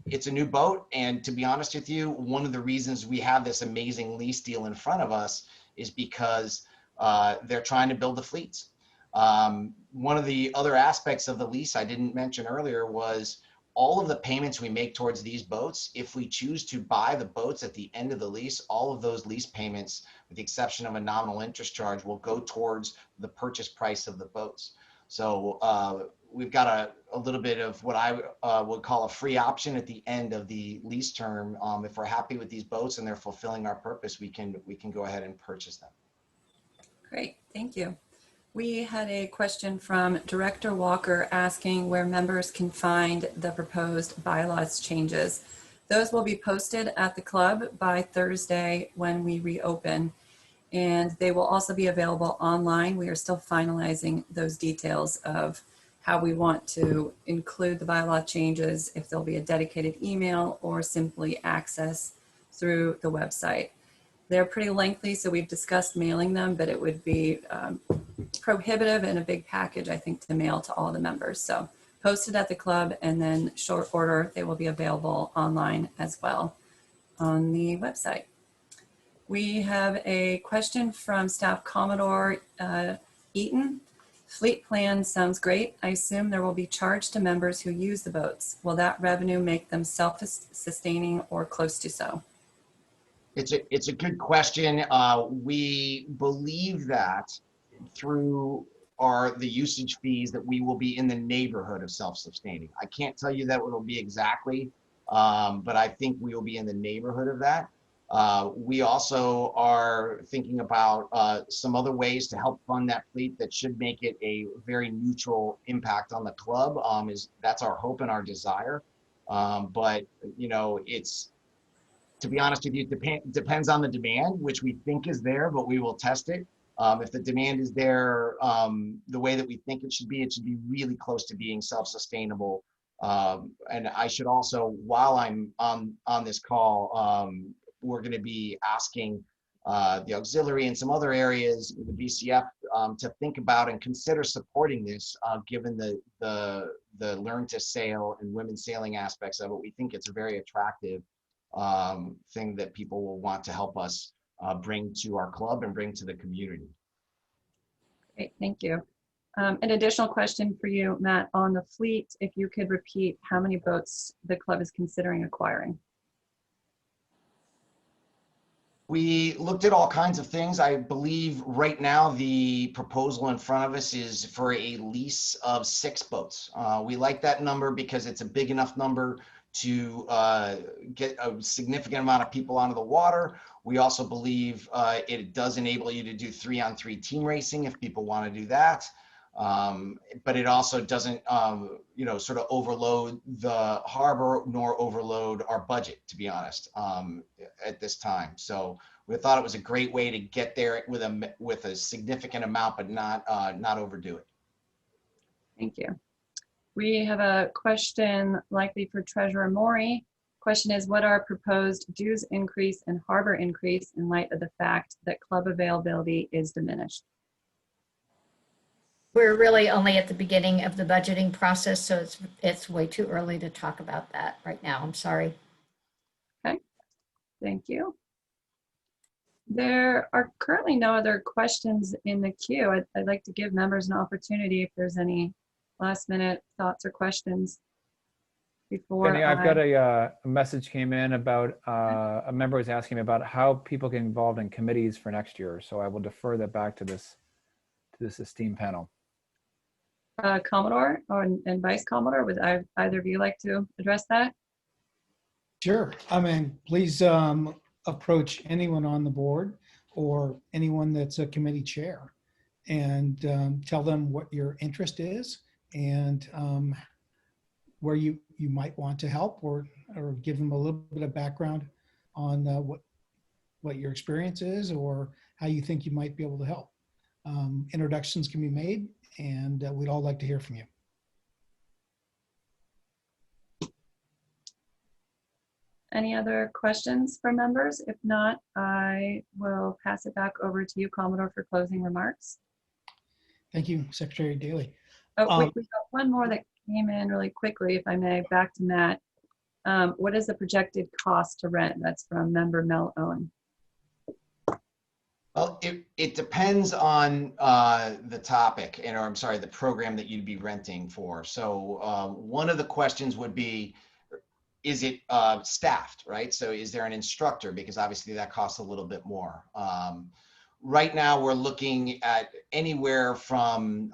It's a new boat, and to be honest with you, one of the reasons we have this amazing lease deal in front of us is because they're trying to build the fleets. One of the other aspects of the lease I didn't mention earlier was all of the payments we make towards these boats. If we choose to buy the boats at the end of the lease, all of those lease payments, with the exception of a nominal interest charge, will go towards the purchase price of the boats. So we've got a little bit of what I would call a free option at the end of the lease term. If we're happy with these boats and they're fulfilling our purpose, we can go ahead and purchase them. Great, thank you. We had a question from Director Walker asking where members can find the proposed bylaws changes. Those will be posted at the club by Thursday when we reopen, and they will also be available online. We are still finalizing those details of how we want to include the bylaw changes, if there'll be a dedicated email or simply access through the website. They're pretty lengthy, so we've discussed mailing them, but it would be prohibitive and a big package, I think, to mail to all the members. So posted at the club, and then short order, they will be available online as well on the website. We have a question from Staff Commodore Eaton. Fleet plan sounds great. I assume there will be charged to members who use the boats. Will that revenue make them self-sustaining or close to so? It's a good question. We believe that through are the usage fees that we will be in the neighborhood of self-sustaining. I can't tell you that it'll be exactly, but I think we will be in the neighborhood of that. We also are thinking about some other ways to help fund that fleet that should make it a very neutral impact on the club. That's our hope and our desire. But you know, to be honest with you, it depends on the demand, which we think is there, but we will test it. If the demand is there the way that we think it should be really close to being self-sustainable. And I should also, while I'm on this call, we're going to be asking the auxiliary and some other areas, the BCF, to think about and consider supporting this, given the learn to sail and women sailing aspects of it. We think it's a very attractive thing that people will want to help us bring to our club and bring to the community. Great, thank you. An additional question for you, Matt, on the fleet, if you could repeat how many boats the club is considering acquiring. We looked at all kinds of things. I believe right now the proposal in front of us is for a lease of 6 boats. We like that number because it's a big enough number to get a significant amount of people onto the water. We also believe it does enable you to do 3-on-3 team racing if people want to do that. But it also doesn't, you know, sort of overload the harbor nor overload our budget, to be honest, at this time. So we thought it was a great way to get there with a significant amount, but not overdo it. Thank you. We have a question likely for Treasurer Maury. Question is, what are proposed dues increase and harbor increase in light of the fact that club availability is diminished? We're really only at the beginning of the budgeting process, so it's way too early to talk about that right now. I'm sorry. Okay, thank you. There are currently no other questions in the queue. I'd like to give members an opportunity if there's any last minute thoughts or questions before. Penny, I've got a message came in about a member was asking me about how people get involved in committees for next year. So I will defer that back to this esteemed panel. Commodore and Vice Commodore, would either of you like to address that? Sure. I mean, please approach anyone on the board or anyone that's a committee chair and tell them what your interest is and where you might want to help or give them a little bit of background on what your experience is or how you think you might be able to help. Introductions can be made, and we'd all like to hear from you. Any other questions from members? If not, I will pass it back over to you, Commodore, for closing remarks. Thank you, Secretary Daly. Oh, wait, we've got one more that came in really quickly, if I may, back to Matt. What is the projected cost to rent? That's from member Mel Owen. Well, it depends on the topic, or I'm sorry, the program that you'd be renting for. So one of the questions would be, is it staffed, right? So is there an instructor? Because obviously that costs a little bit more. Right now we're looking at anywhere from,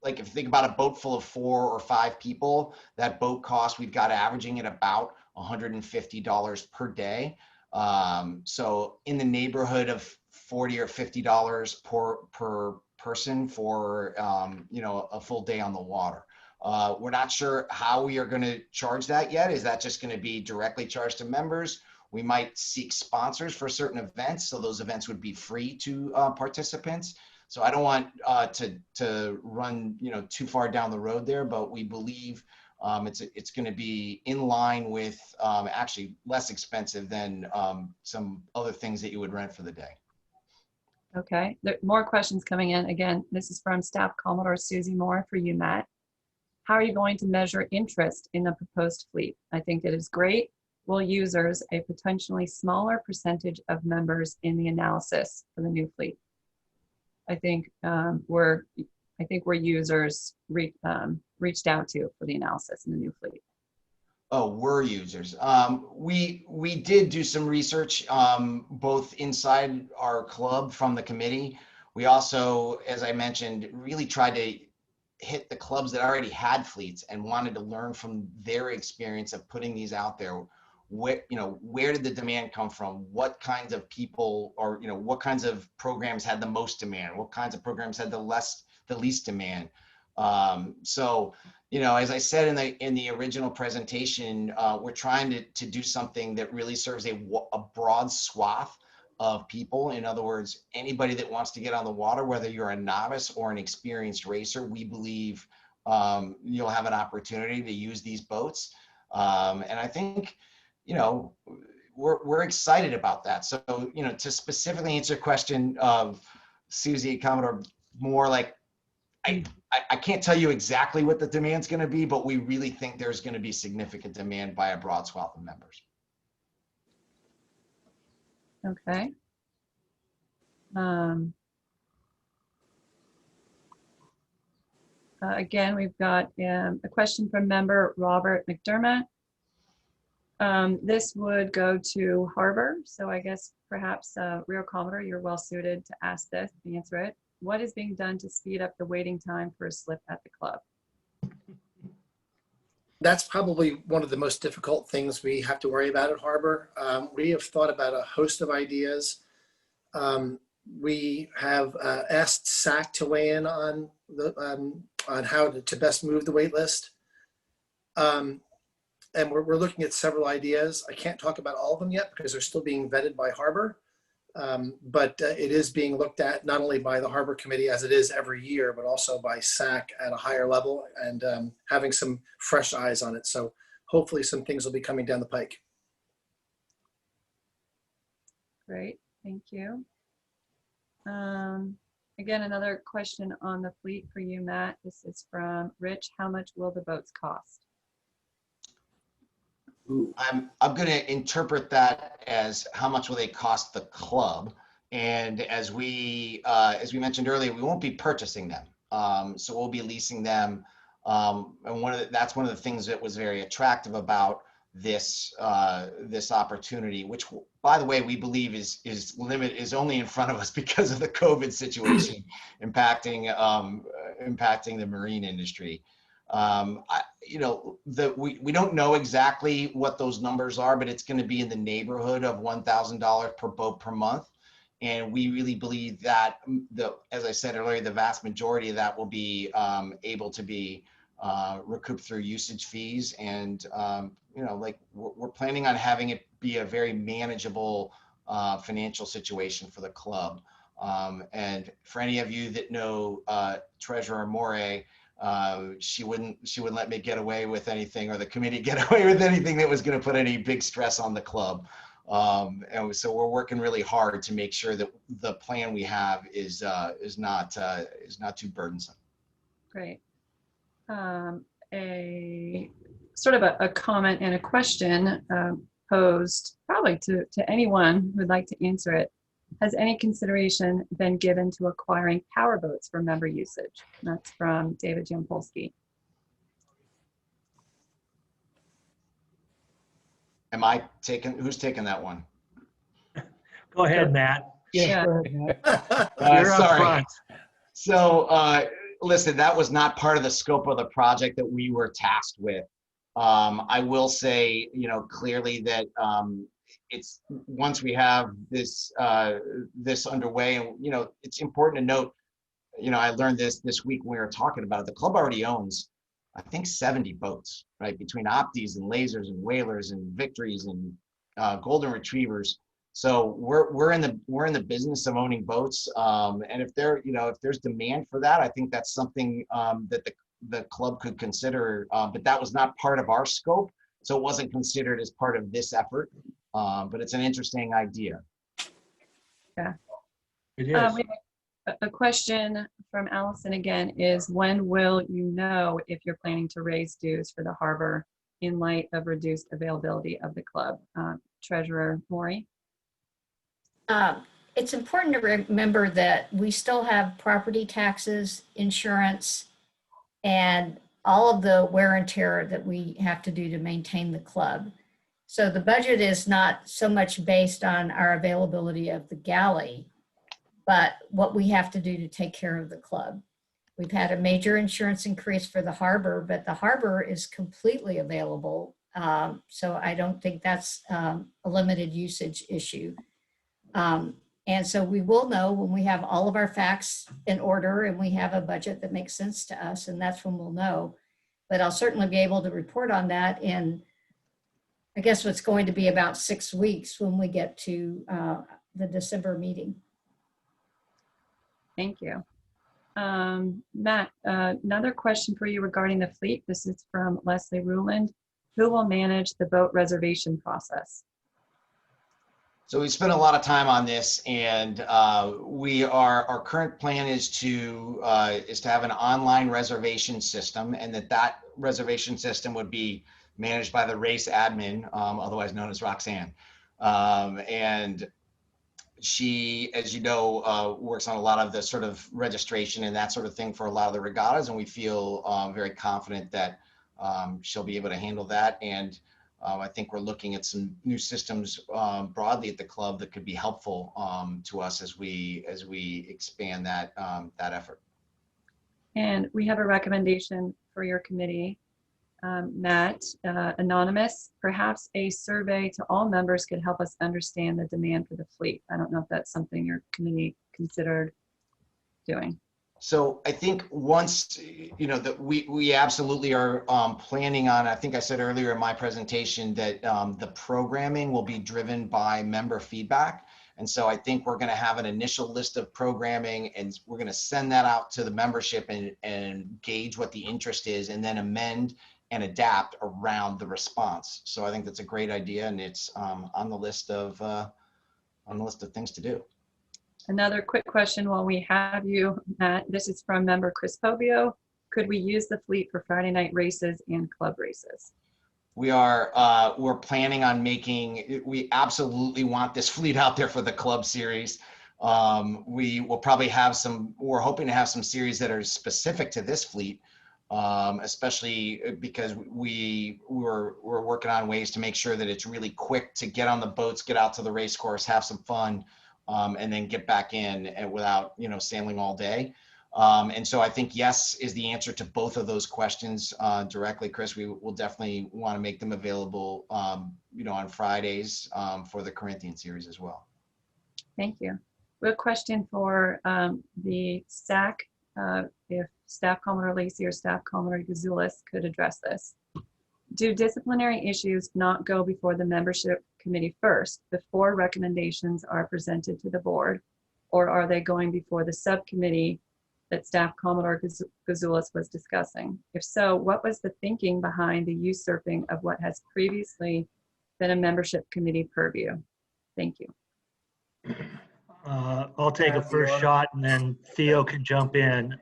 like if you think about a boat full of 4 or 5 people, that boat cost, we've got averaging at about $150 per day. So in the neighborhood of $40 or $50 per person for, you know, a full day on the water. We're not sure how we are going to charge that yet. Is that just going to be directly charged to members? We might seek sponsors for certain events, so those events would be free to participants. So I don't want to run, you know, too far down the road there, but we believe it's going to be in line with actually less expensive than some other things that you would rent for the day. Okay, there are more questions coming in. Again, this is from Staff Commodore Susie Moore for you, Matt. How are you going to measure interest in the proposed fleet? I think it is great. Will users a potentially smaller percentage of members in the analysis for the new fleet? I think where users reached out to for the analysis in the new fleet. Oh, we're users. We did do some research both inside our club from the committee. We also, as I mentioned, really tried to hit the clubs that already had fleets and wanted to learn from their experience of putting these out there. Where did the demand come from? What kinds of people, or what kinds of programs had the most demand? What kinds of programs had the least demand? So, as I said in the original presentation, we're trying to do something that really serves a broad swath of people. In other words, anybody that wants to get on the water, whether you're a novice or an experienced racer, we believe you'll have an opportunity to use these boats. And I think, we're excited about that. So, to specifically answer your question of Susie, Commodore, more like, I can't tell you exactly what the demand's going to be, but we really think there's going to be significant demand by a broad swath of members. Okay. Again, we've got a question from member Robert McDermott. This would go to Harbor. So I guess perhaps Rear Commodore, you're well suited to ask this, answer it. What is being done to speed up the waiting time for a slip at the club? That's probably one of the most difficult things we have to worry about at Harbor. We have thought about a host of ideas. We have asked SAC to weigh in on how to best move the wait list. And we're looking at several ideas. I can't talk about all of them yet because they're still being vetted by Harbor. But it is being looked at not only by the Harbor Committee as it is every year, but also by SAC at a higher level and having some fresh eyes on it. So hopefully some things will be coming down the pike. Great, thank you. Again, another question on the fleet for you, Matt. This is from Rich. How much will the boats cost? I'm going to interpret that as how much will they cost the club, and as we mentioned earlier, we won't be purchasing them, so we'll be leasing them, and that's one of the things that was very attractive about this opportunity, which, by the way, we believe is only in front of us because of the COVID situation impacting the marine industry. We don't know exactly what those numbers are, but it's going to be in the neighborhood of $1,000 per boat per month. And we really believe that as I said earlier, the vast majority of that will be able to be recouped through usage fees. And, we're planning on having it be a very manageable financial situation for the club. And for any of you that know Treasurer Moray, she wouldn't let me get away with anything, or the committee get away with anything that was going to put any big stress on the club. And so we're working really hard to make sure that the plan we have is not too burdensome. Great. A sort of a comment and a question posed probably to anyone who'd like to answer it. Has any consideration been given to acquiring power boats for member usage? That's from David Jampolsky. Who's taking that one? Go ahead, Matt. Yeah. Go ahead, Matt. You're up Sorry. front. So, listen, that was not part of the scope of the project that we were tasked with. I will say, clearly that it's once we have this underway, and it's important to note, I learned this week when we were talking about it. The club already owns, I think, 70 boats, right, between Opties and Lasers and Whalers and Victories and Golden Retrievers. So we're in the business of owning boats, and if there's demand for that, I think that's something that the club could consider. But that was not part of our scope, so it wasn't considered as part of this effort. But it's an interesting idea. Yeah. It is. We have a question from Allison again is, when will you know if you're planning to raise dues for the harbor in light of reduced availability of the club? Treasurer Maury? It's important to remember that we still have property taxes, insurance, and all of the wear and tear that we have to do to maintain the club. So the budget is not so much based on our availability of the galley, but what we have to do to take care of the club. We've had a major insurance increase for the harbor, but the harbor is completely available. So I don't think that's a limited usage issue. And so we will know when we have all of our facts in order and we have a budget that makes sense to us, and that's when we'll know. But I'll certainly be able to report on that in, I guess, what's going to be about 6 weeks when we get to the December meeting. Thank you. Matt, another question for you regarding the fleet. This is from Leslie Ruland. Who will manage the boat reservation process? So we spent a lot of time on this, and our current plan is to have an online reservation system, and that reservation system would be managed by the race admin, otherwise known as Roxanne. And she, as you know, works on a lot of the sort of registration and that sort of thing for a lot of the regattas, and we feel very confident that she'll be able to handle that. And I think we're looking at some new systems broadly at the club that could be helpful to us as we expand that effort. And we have a recommendation for your committee, Matt, anonymous. Perhaps a survey to all members could help us understand the demand for the fleet. I don't know if that's something your committee considered doing. So I think once, you know, that we absolutely are planning on, I think I said earlier in my presentation that the programming will be driven by member feedback. And so I think we're going to have an initial list of programming, and we're going to send that out to the membership and gauge what the interest is, and then amend and adapt around the response. So I think that's a great idea, and it's on the list of things to do. Another quick question while we have you, Matt. This is from member Chris Povio. Could we use the fleet for Friday night races and club races? We're planning on we absolutely want this fleet out there for the club series. We will probably we're hoping to have some series that are specific to this fleet, especially because we're working on ways to make sure that it's really quick to get on the boats, get out to the race course, have some fun, and then get back in and without, you know, sailing all day. And so I think yes is the answer to both of those questions directly, Chris. We will definitely want to make them available, you know, on Fridays for the Corinthian series as well. Thank you. We have a question for the SAC, if Staff Commodore Lacey or Staff Commodore Gazoulis could address this. Do disciplinary issues not go before the membership committee first, before recommendations are presented to the board, or are they going before the subcommittee that Staff Commodore Gazoulis was discussing? If so, what was the thinking behind the usurping of what has previously been a membership committee purview? Thank you. I'll take a first shot, and then Theo can jump in.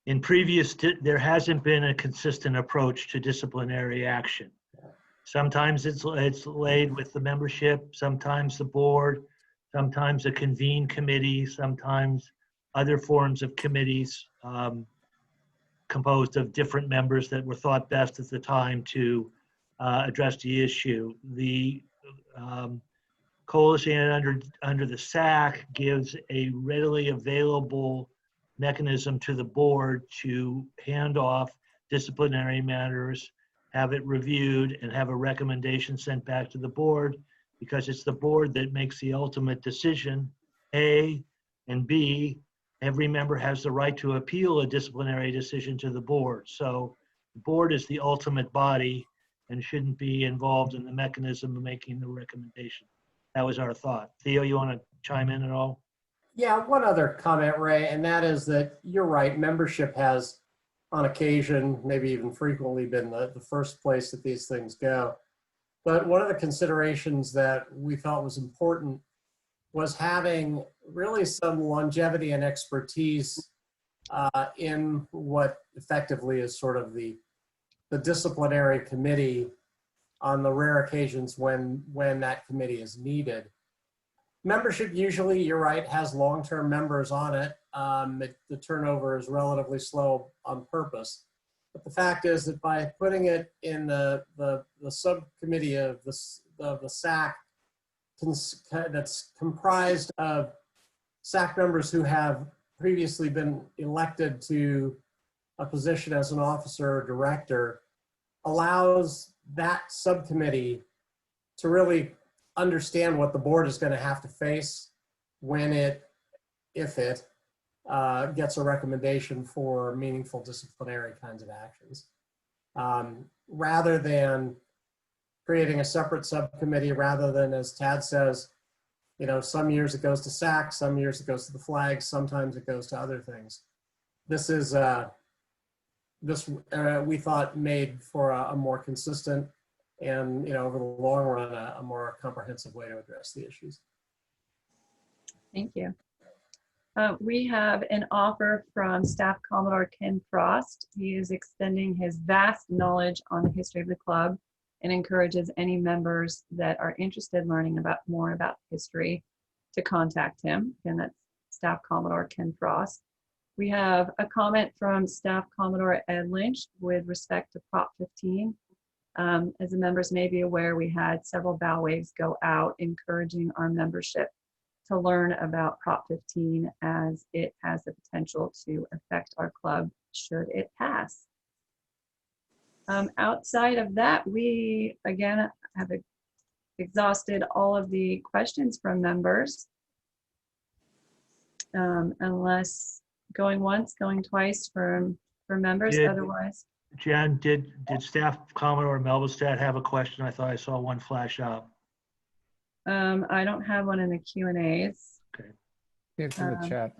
In previous, there hasn't been a consistent approach to disciplinary action. Sometimes it's laid with the membership, sometimes the board, sometimes a convened committee, sometimes other forms of committees composed of different members that were thought best at the time to address the issue. The coalition under the SAC gives a readily available mechanism to the board to hand off disciplinary matters, have it reviewed, and have a recommendation sent back to the board, because it's the board that makes the ultimate decision. A, and B, every member has the right to appeal a disciplinary decision to the board. So the board is the ultimate body and shouldn't be involved in the mechanism of making the recommendation. That was our thought. Theo, you want to chime in at all? Yeah, one other comment, Ray, and that is that you're right. Membership has, on occasion, maybe even frequently, been the first place that these things go. But one of the considerations that we felt was important was having really some longevity and expertise in what effectively is sort of the disciplinary committee on the rare occasions when that committee is needed. Membership usually, you're right, has long-term members on it. The turnover is relatively slow on purpose. But the fact is that by putting it in the subcommittee of the SAC that's comprised of SAC members who have previously been elected to a position as an officer or director allows that subcommittee to really understand what the board is going to have to face when if it gets a recommendation for meaningful disciplinary kinds of actions. Rather than creating a separate subcommittee, rather than, as Tad says, you know, some years it goes to SAC, some years it goes to the flags, sometimes it goes to other things. This is, we thought made for a more consistent and, you know, over the long run, a more comprehensive way to address the issues. Thank you. We have an offer from Staff Commodore Ken Frost. He is extending his vast knowledge on the history of the club and encourages any members that are interested in learning more about history to contact him. And that's Staff Commodore Ken Frost. We have a comment from Staff Commodore Ed Lynch with respect to Prop 15. As the members may be aware, we had several bow waves go out encouraging our membership to learn about Prop 15 as it has the potential to affect our club should it pass. Outside of that, we again have exhausted all of the questions from members. Unless going once, going twice for members, otherwise. Jen, did Staff Commodore Melbestad have a question? I thought I saw one flash up. I don't have one in the Q&As. Okay. It's in the chat.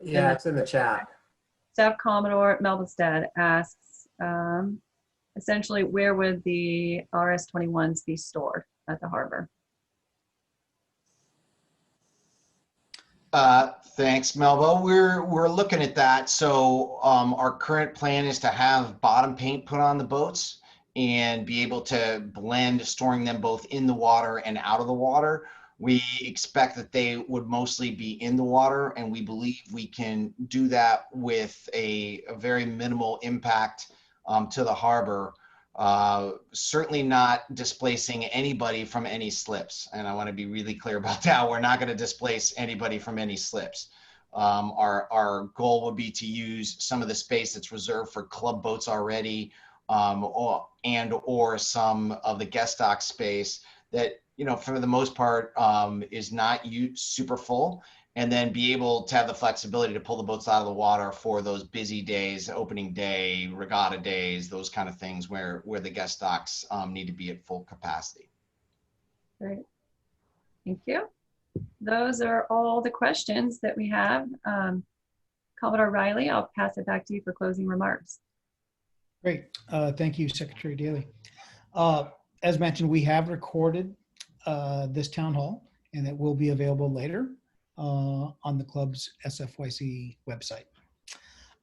Yeah, it's in the chat. Staff Commodore Melbestad asks, essentially, where would the RS-21s be stored at the harbor? Thanks, Melba. We're looking at that. So our current plan is to have bottom paint put on the boats and be able to blend storing them both in the water and out of the water. We expect that they would mostly be in the water, and we believe we can do that with a very minimal impact to the harbor. Certainly not displacing anybody from any slips. And I want to be really clear about that. We're not going to displace anybody from any slips. Our goal would be to use some of the space that's reserved for club boats already, or some of the guest dock space that, you know, for the most part is not super full, and then be able to have the flexibility to pull the boats out of the water for those busy days, opening day, regatta days, those kind of things where the guest docks need to be at full capacity. Great. Thank you. Those are all the questions that we have. Commodore Riley, I'll pass it back to you for closing remarks. Great. Thank you, Secretary Daly. As mentioned, we have recorded this town hall, and it will be available later on the club's SFYC website.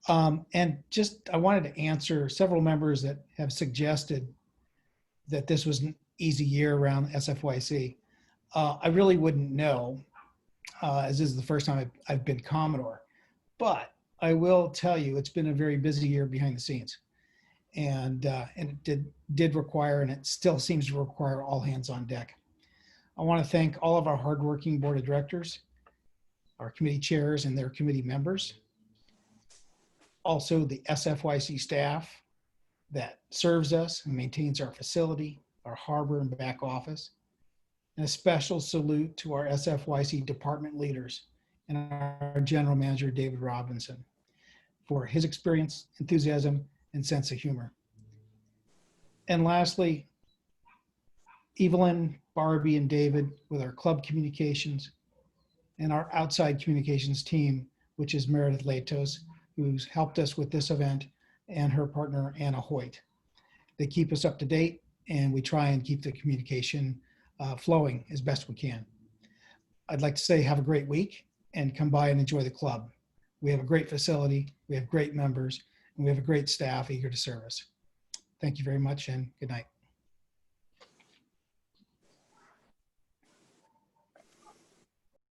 And just, I wanted to answer several members that have suggested that this was an easy year around SFYC. I really wouldn't know, as this is the first time I've been Commodore, but I will tell you it's been a very busy year behind the scenes. And it did require, and it still seems to require, all hands on deck. I want to thank all of our hardworking board of directors, our committee chairs and their committee members. Also the SFYC staff that serves us and maintains our facility, our harbor and back office. And a special salute to our SFYC department leaders and our general manager, David Robinson, for his experience, enthusiasm, and sense of humor. And lastly, Evelyn, Barbie, and David with our club communications and our outside communications team, which is Meredith Latos, who's helped us with this event, and her partner, Anna Hoyt. They keep us up to date, and we try and keep the communication flowing as best we can. I'd like to say have a great week and come by and enjoy the club. We have a great facility, we have great members, and we have a great staff eager to serve us. Thank you very much, and good night.